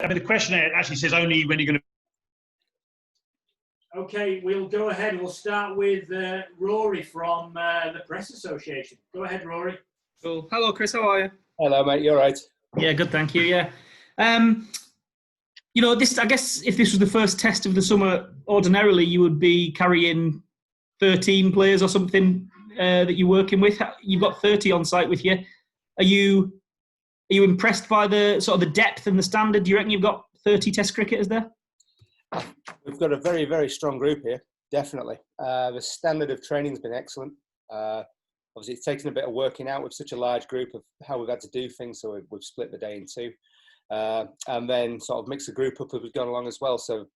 I mean, the questionnaire actually says only when you're going to. Okay, we'll go ahead. We'll start with Rory from the Press Association. Go ahead, Rory. Cool. Hello, Chris. How are you? Hello, mate. You all right? Yeah, good. Thank you. Yeah. I guess if this was the first test of the summer, ordinarily you would be carrying 13 players or something that you're working with. You've got 30 on site with you. Are you impressed by the sort of the depth and the standard? Do you reckon you've got 30 Test cricketers there? We've got a very, very strong group here, definitely. The standard of training's been excellent. Obviously, it's taken a bit of working out with such a large group of how we've had to do things, so we've split the day in two. And then sort of mix the group up as we've gone along as well. So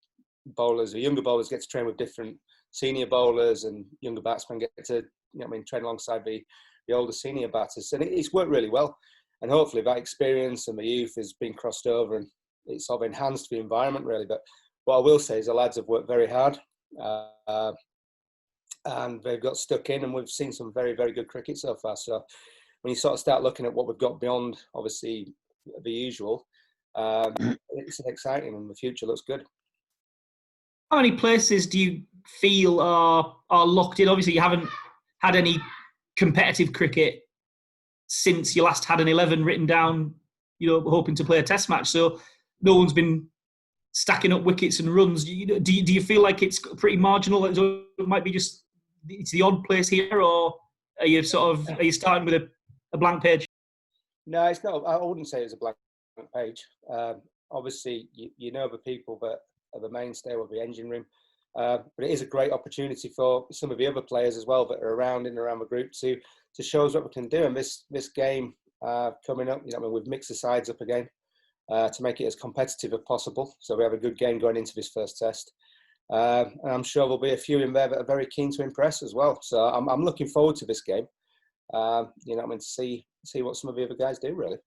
bowlers, or younger bowlers, get to train with different senior bowlers, and younger batsmen get to, train alongside the older senior batters. And it's worked really well. And hopefully that experience and the youth has been crossed over, and it's sort of enhanced the environment, really. But what I will say is the lads have worked very hard, and they've got stuck in, and we've seen some very, very good cricket so far. So when you sort of start looking at what we've got beyond, obviously, the usual, it's exciting, and the future looks good. How many places do you feel are locked in? Obviously, you haven't had any competitive cricket since you last had an 11 written down, hoping to play a Test match. So no one's been stacking up wickets and runs. Do you feel like it's pretty marginal? It might be just it's the odd place here, or are you starting with a blank page? No, it's not. I wouldn't say it's a blank page. Obviously, you know the people that are the mainstay of the engine room, but it is a great opportunity for some of the other players as well that are around the group to show us what we can do. And this game coming up, we've mixed the sides up again to make it as competitive as possible. So we have a good game going into this first test. And I'm sure there'll be a few in there that are very keen to impress as well. So I'm looking forward to this game. To see what some of the other guys do, really.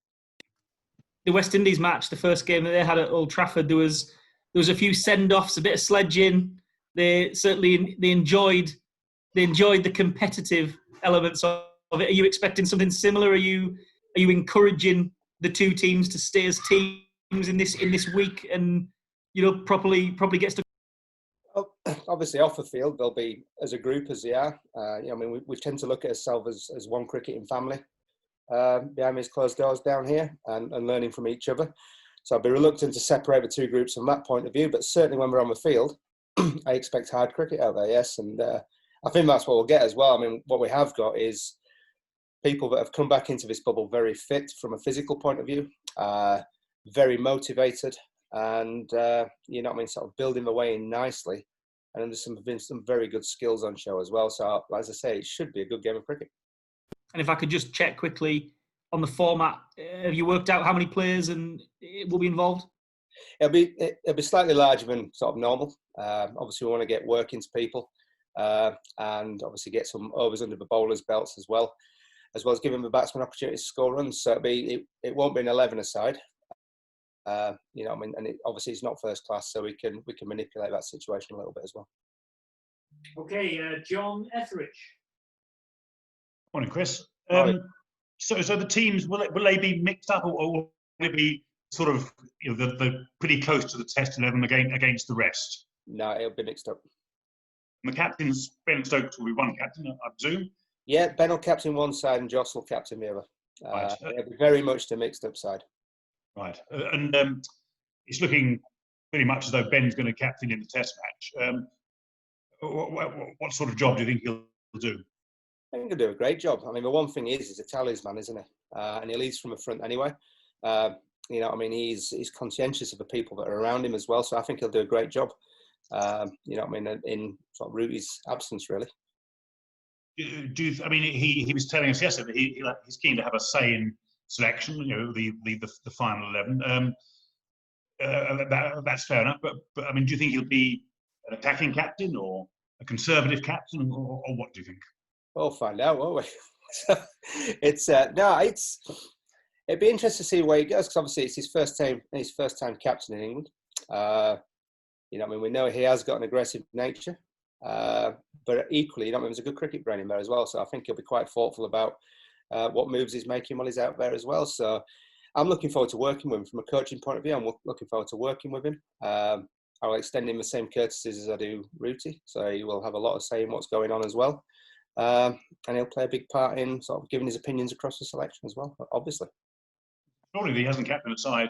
The West Indies match, the first game that they had at Old Trafford, there was a few send-offs, a bit of sledging. They enjoyed the competitive elements of it. Are you expecting something similar? Are you encouraging the two teams to stay as teams in this week and probably get stuck? Obviously, off the field, they'll be as a group as they are. We tend to look at ourselves as one cricketing family behind these closed doors down here, and learning from each other. So I'd be reluctant to separate the two groups from that point of view. But certainly when we're on the field, I expect hard cricket out there, yes. And I think that's what we'll get as well. What we have got is people that have come back into this bubble very fit from a physical point of view, very motivated, and sort of building the way in nicely. And then there's been some very good skills on show as well. So as I say, it should be a good game of cricket. And if I could just check quickly on the format, have you worked out how many players and it will be involved? It'll be slightly larger than sort of normal. Obviously, we want to get work into people, and obviously get some overs under the bowlers' belts as well as giving the batsman opportunity to score runs. So it won't be an 11-a-side. And obviously it's not first class, so we can manipulate that situation a little bit as well. Okay, John Etheridge. Morning, Chris. So the teams, will they be mixed up, or will it be sort of the pretty close to the Test 11 against the rest? No, it'll be mixed up. And the captains, Ben Stokes will be one captain, I presume. Yeah, Ben will captain one side and Joss will captain the other. Right. It'll be very much the mixed up side. Right, and it's looking pretty much as though Ben's going to captain in the Test match. What sort of job do you think he'll do? I think he'll do a great job. The one thing he's a talisman, isn't he? And he leads from the front anyway. He's conscientious of the people that are around him as well. So I think he'll do a great job. In sort of Rooty's absence, really. He was telling us yesterday that he's keen to have a say in selection. The final 11. That's fair enough. But do you think he'll be an attacking captain or a conservative captain, or what do you think? We'll find out, won't we? It'd be interesting to see where he goes, because obviously it's his first time captain in England. We know he has got an aggressive nature, but equally, there's a good cricket brain in there as well. So I think he'll be quite thoughtful about what moves he's making while he's out there as well. So I'm looking forward to working with him from a coaching point of view. I'm looking forward to working with him. I will extend him the same courtesies as I do Rooty, so he will have a lot of say in what's going on as well. And he'll play a big part in sort of giving his opinions across the selection as well, obviously. Surely he hasn't captained the side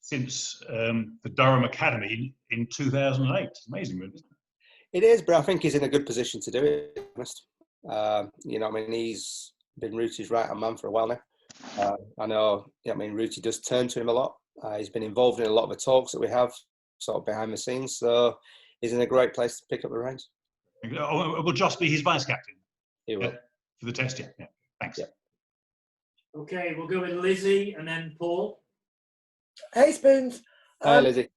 since the Durham Academy in 2008. It's amazing, isn't it? It is, but I think he's in a good position to do it, to be honest. You know, I mean, he's been Rooty's right-hand man for a while now. I know, I mean, Rooty does turn to him a lot. He's been involved in a lot of the talks that we have, sort of behind the scenes. So he's in a great place to pick up the reins. Will Joss be his vice captain? He will. For the test, yeah. Thanks. Yeah. Okay, we'll go with Lizzie and then Paul. Hey, Spoons. Hi, Lizzie.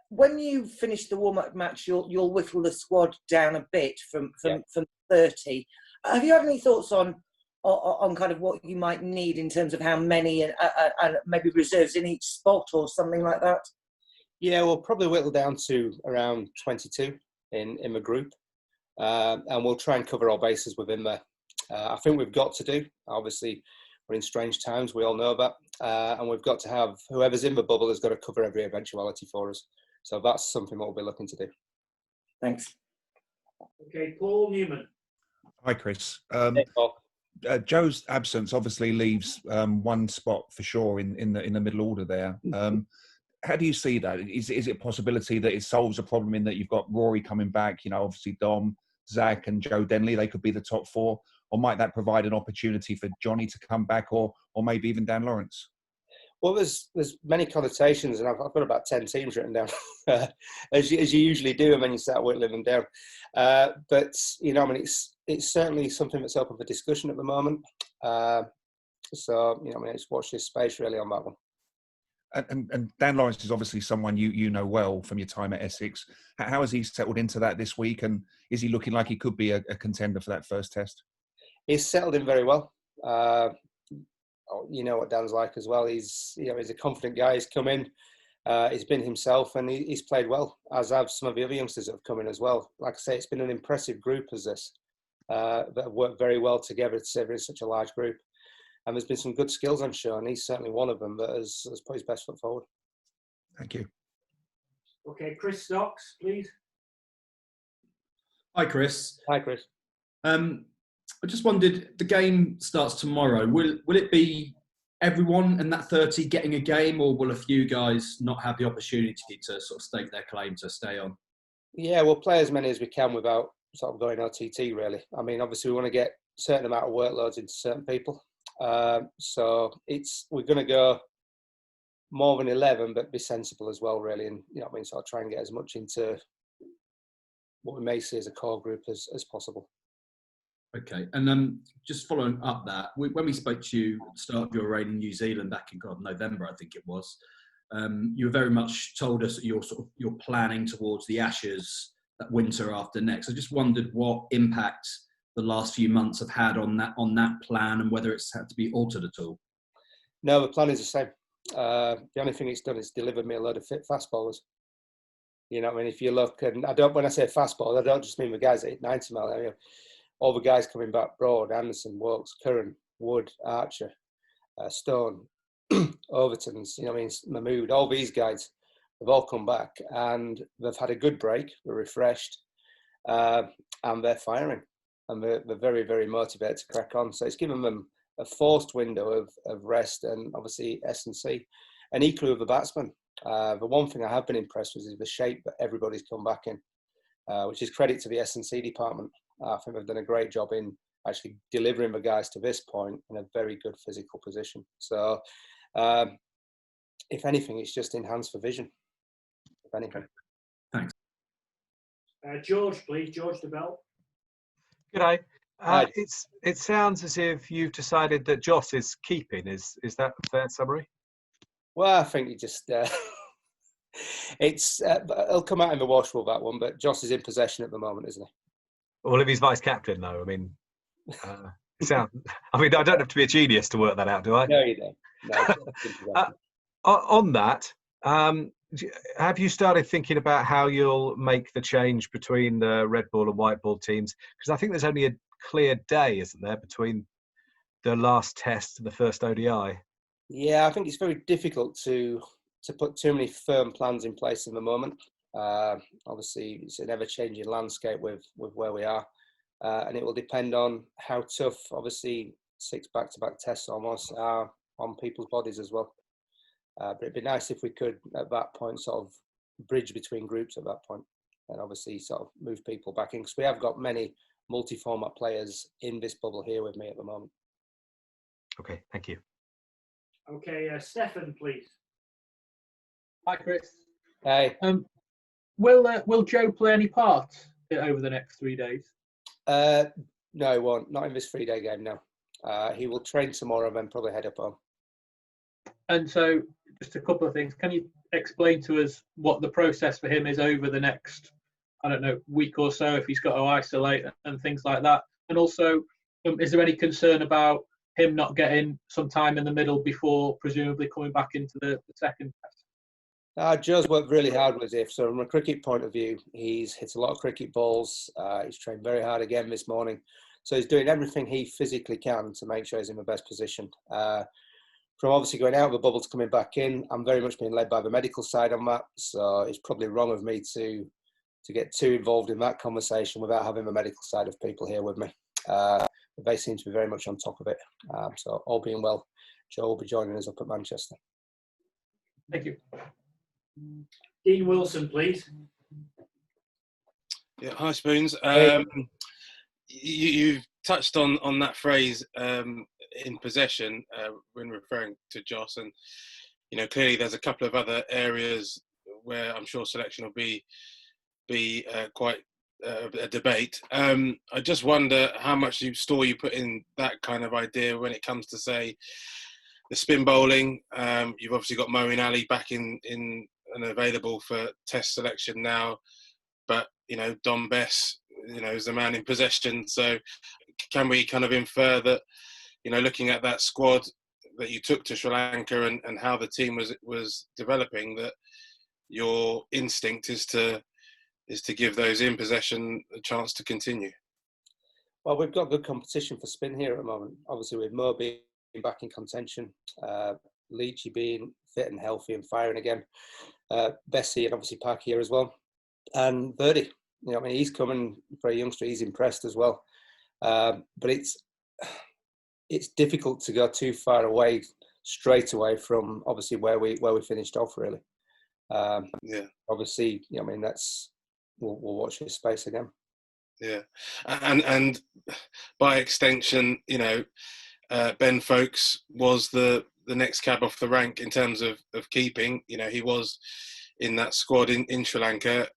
When you finish the warm-up match, you'll whittle the squad down a bit from 30. Have you had any thoughts on kind of what you might need in terms of how many and maybe reserves in each spot or something like that? Yeah, we'll probably whittle down to around 22 in the group, and we'll try and cover our bases within there. I think we've got to do, obviously, we're in strange times, we all know that, and we've got to have, whoever's in the bubble has got to cover every eventuality for us. So that's something that we'll be looking to do. Thanks. Okay, Paul Newman. Hi, Chris. Hey, Paul. Joe's absence obviously leaves one spot for sure in the middle order there. How do you see that? Is it a possibility that it solves a problem in that you've got Rory coming back, you know, obviously Dom, Zach and Joe Denley, they could be the top four, or might that provide an opportunity for Johnny to come back, or maybe even Dan Lawrence? Well, there's many connotations, and I've got about 10 teams written down, as you usually do when you start whittling them down. But, you know, I mean, it's certainly something that's open for discussion at the moment. So, you know, I mean, it's watch this space really on that one. And Dan Lawrence is obviously someone you know well from your time at Essex. How has he settled into that this week, and is he looking like he could be a contender for that first test? He's settled in very well. You know what Dan's like as well. He's a confident guy. He's come in, he's been himself, and he's played well, as have some of the other youngsters that have come in as well. Like I say, it's been an impressive group as this that have worked very well together to serve in such a large group. And there's been some good skills on show, and he's certainly one of them that has put his best foot forward. Thank you. Okay, Chris Stocks, please. Hi, Chris. Hi, Chris. I just wondered, the game starts tomorrow. Will it be everyone in that 30 getting a game, or will a few guys not have the opportunity to sort of stake their claim to stay on? Yeah, we'll play as many as we can without sort of going OTT, really. I mean, obviously, we want to get a certain amount of workloads into certain people. So we're going to go more than 11, but be sensible as well, really. And, you know what I mean, so I'll try and get as much into what we may see as a core group as possible. Okay, and just following up that, when we spoke to you at the start of your reign in New Zealand back in November, I think it was, you very much told us that you're planning towards the Ashes that winter after next. I just wondered what impact the last few months have had on that plan, and whether it's had to be altered at all. No, the plan is the same. The only thing it's done is delivered me a load of fit fast bowlers. You know, I mean, if you look, and when I say fast bowlers, I don't just mean the guys that hit 90 mile area. All the guys coming back, Broad, Anderson, Wilkes, Curran, Wood, Archer, Stone, Overton's, you know, I mean, Mahmood, all these guys have all come back, and they've had a good break. They're refreshed, and they're firing, and they're very, very motivated to crack on. So it's given them a forced window of rest, and obviously S&C, and equally with the batsmen. The one thing I have been impressed with is the shape that everybody's come back in, which is credit to the S&C department. I think they've done a great job in actually delivering the guys to this point in a very good physical position. So, if anything, it's just enhanced for vision. If anything. Thanks. George, please. George DeBell. G'day. Hi. It sounds as if you've decided that Joss is keeping. Is that a fair summary? Well, I think you just it'll come out in the wash with that one. But Joss is in possession at the moment, isn't he? Well, if he's vice captain, though, I mean, I don't have to be a genius to work that out, do I? No, you don't. No, on that, have you started thinking about how you'll make the change between the red ball and white ball teams? Because I think there's only a clear day, isn't there, between the last test and the first ODI? Yeah, I think it's very difficult to put too many firm plans in place in the moment. Obviously, it's an ever-changing landscape with where we are, and it will depend on how tough, obviously, 6 back-to-back tests almost are on people's bodies as well. But it'd be nice if we could, at that point, sort of bridge between groups at that point, and obviously sort of move people back in, because we have got many multi-format players in this bubble here with me at the moment. Okay, thank you. Okay, Stefan, please. Hi, Chris. Hey. Will Joe play any part over the next 3 days? No, he won't. Not in this 3-day game, no. He will train tomorrow and then probably head up home. And so, just a couple of things. Can you explain to us what the process for him is over the next, I don't know, week or so, if he's got to isolate and things like that? And also, is there any concern about him not getting some time in the middle before presumably coming back into the second test? Joe's worked really hard with it. So from a cricket point of view, he's hit a lot of cricket balls. He's trained very hard again this morning. So he's doing everything he physically can to make sure he's in the best position. From obviously going out of the bubble to coming back in, I'm very much being led by the medical side on that. So it's probably wrong of me to get too involved in that conversation without having the medical side of people here with me. They seem to be very much on top of it. So all being well, Joe will be joining us up at Manchester. Thank you. Dean Wilson, please. Yeah, hi Spoons. You've touched on that phrase in possession when referring to Joss, and clearly there's a couple of other areas where I'm sure selection will be quite a debate. I just wonder how much store you put in that kind of idea when it comes to, say, the spin bowling. You've obviously got Moeen Ali back in and available for test selection now, but Dom Bess is the man in possession. So can we kind of infer that looking at that squad that you took to Sri Lanka and how the team was developing, that your instinct is to give those in possession a chance to continue? Well, we've got good competition for spin here at the moment. Obviously, with Mo being back in contention, Leachy being fit and healthy and firing again, Bessie and obviously Park here as well, and Birdie. He's coming for a youngster. He's impressed as well. But it's difficult to go too far away straight away from obviously where we finished off really. Yeah. Obviously, that's we'll watch his space again. Yeah, and by extension, Ben Folkes was the next cab off the rank in terms of keeping. He was in that squad in Sri Lanka.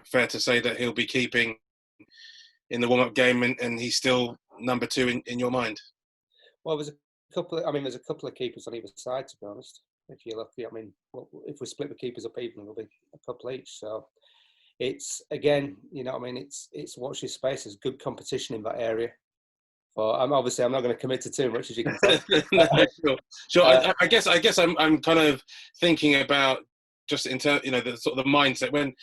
Fair to say that he'll be keeping in the warm-up game, and he's still number 2 in your mind? Well, there's a couple of keepers on either side, to be honest. If you look, if we split the keepers up even, there'll be a couple each. So it's again, it's watch this space. There's good competition in that area. But I'm not going to commit to too much, as you can tell. Sure. I guess I'm kind of thinking about just in terms, the sort of the mindset when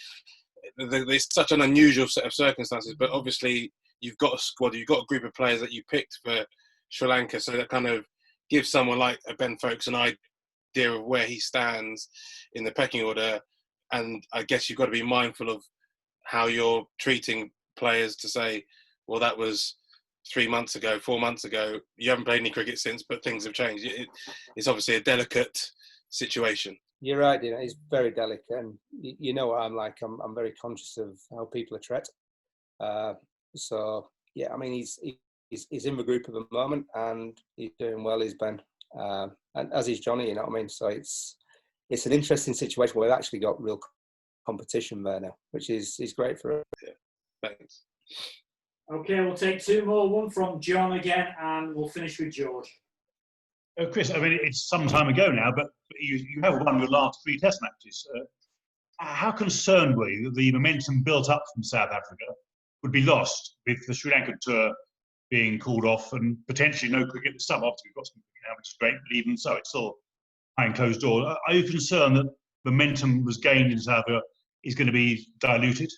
there's such an unusual set of circumstances. But obviously, you've got a squad, you've got a group of players that you picked for Sri Lanka, so that kind of gives someone like Ben Folkes an idea of where he stands in the pecking order. And I guess you've got to be mindful of how you're treating players to say, well, that was 3 months ago, 4 months ago. You haven't played any cricket since, but things have changed. It's obviously a delicate situation. You're right, it's very delicate, and you know what I'm like. I'm very conscious of how people are treated. So yeah, he's in the group at the moment, and he's doing well. He's Ben, and as is Johnny. So it's an interesting situation where we've actually got real competition there now, which is great for us. Yeah, thanks. Okay, we'll take 2 more. One from John again, and we'll finish with George. Chris, it's some time ago now, but you have won your last 3 test matches. How concerned were you that the momentum built up from South Africa would be lost with the Sri Lanka tour being called off and potentially no cricket this summer? Obviously, we've got some cricket now, which is great, but even so, it's still behind closed doors. Are you concerned that momentum was gained in South Africa is going to be diluted?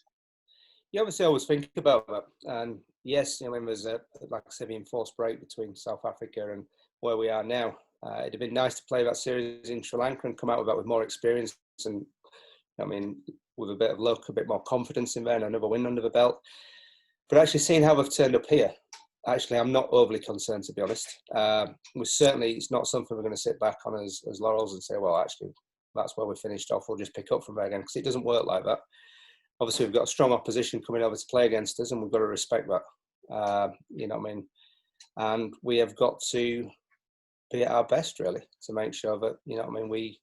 You obviously always think about that. And yes, there's like I said, the enforced break between South Africa and where we are now. It'd have been nice to play that series in Sri Lanka and come out with that with more experience and, I mean, with a bit of luck, a bit more confidence in there and another win under the belt. But actually seeing how they've turned up here, actually, I'm not overly concerned, to be honest. It's not something we're going to sit back on as laurels and say, well, actually, that's where we finished off. We'll just pick up from there again, because it doesn't work like that. Obviously, we've got a strong opposition coming over to play against us, and we've got to respect that. You know what I mean? And we have got to be at our best, really, to make sure that, you know what I mean, we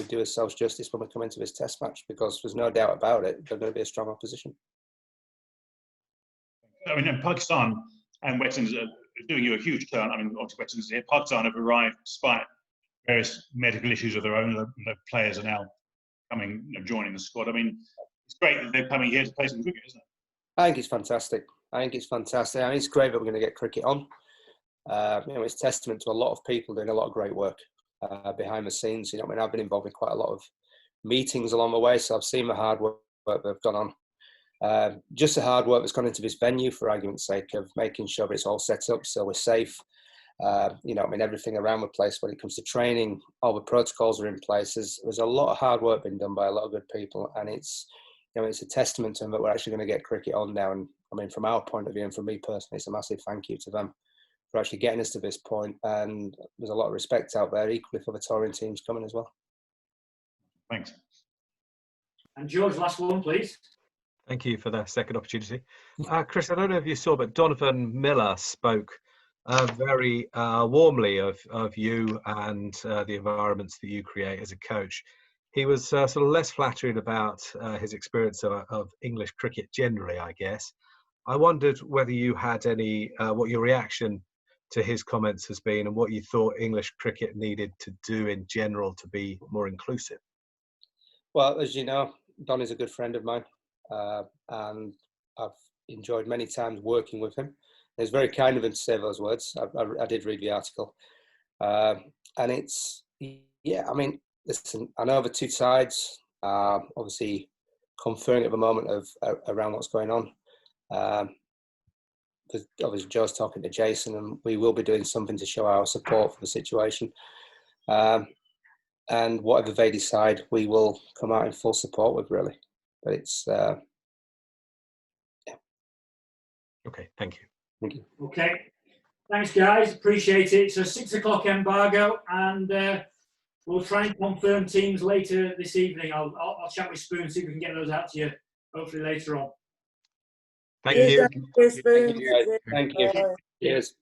do ourselves justice when we come into this test match, because there's no doubt about it, they're going to be a strong opposition. I mean, and Pakistan and West Indies are doing you a huge turn. I mean, obviously, West Indies here. Pakistan have arrived despite various medical issues of their own. The players are now coming, joining the squad. I mean, it's great that they're coming here to play some cricket, isn't it? I think it's fantastic. I think it's great that we're going to get cricket on. You know, it's testament to a lot of people doing a lot of great work behind the scenes. You know, I mean, I've been involved in quite a lot of meetings along the way, so I've seen the hard work they've gone on. Just the hard work that's gone into this venue, for argument's sake, of making sure it's all set up so we're safe. You know, I mean, everything around the place when it comes to training, all the protocols are in place. There's a lot of hard work being done by a lot of good people, and it's, you know, it's a testament to them that we're actually going to get cricket on now. And I mean, from our point of view and from me personally, it's a massive thank you to them for actually getting us to this point. And there's a lot of respect out there, equally for the touring teams coming as well. Thanks. And George, last one, please. Thank you for the second opportunity. Chris, I don't know if you saw, but Donovan Miller spoke very warmly of you and the environments that you create as a coach. He was sort of less flattering about his experience of English cricket generally, I guess. I wondered whether you had any, what your reaction to his comments has been and what you thought English cricket needed to do in general to be more inclusive. Well, as you know, Don is a good friend of mine, and I've enjoyed many times working with him. It's very kind of him to say those words. I did read the article. And it's, yeah, I mean, listen, I know the two sides are obviously conferring at the moment around what's going on. Obviously, Joe's talking to Jason, and we will be doing something to show our support for the situation. And whatever they decide, we will come out in full support with, really. But it's, yeah. Okay, thank you. Thank you. Okay. Thanks, guys. Appreciate it. So 6 o'clock embargo, and we'll try and confirm teams later this evening. I'll chat with Spoon, see if we can get those out to you, hopefully later on. Thank you. Thank you. Cheers.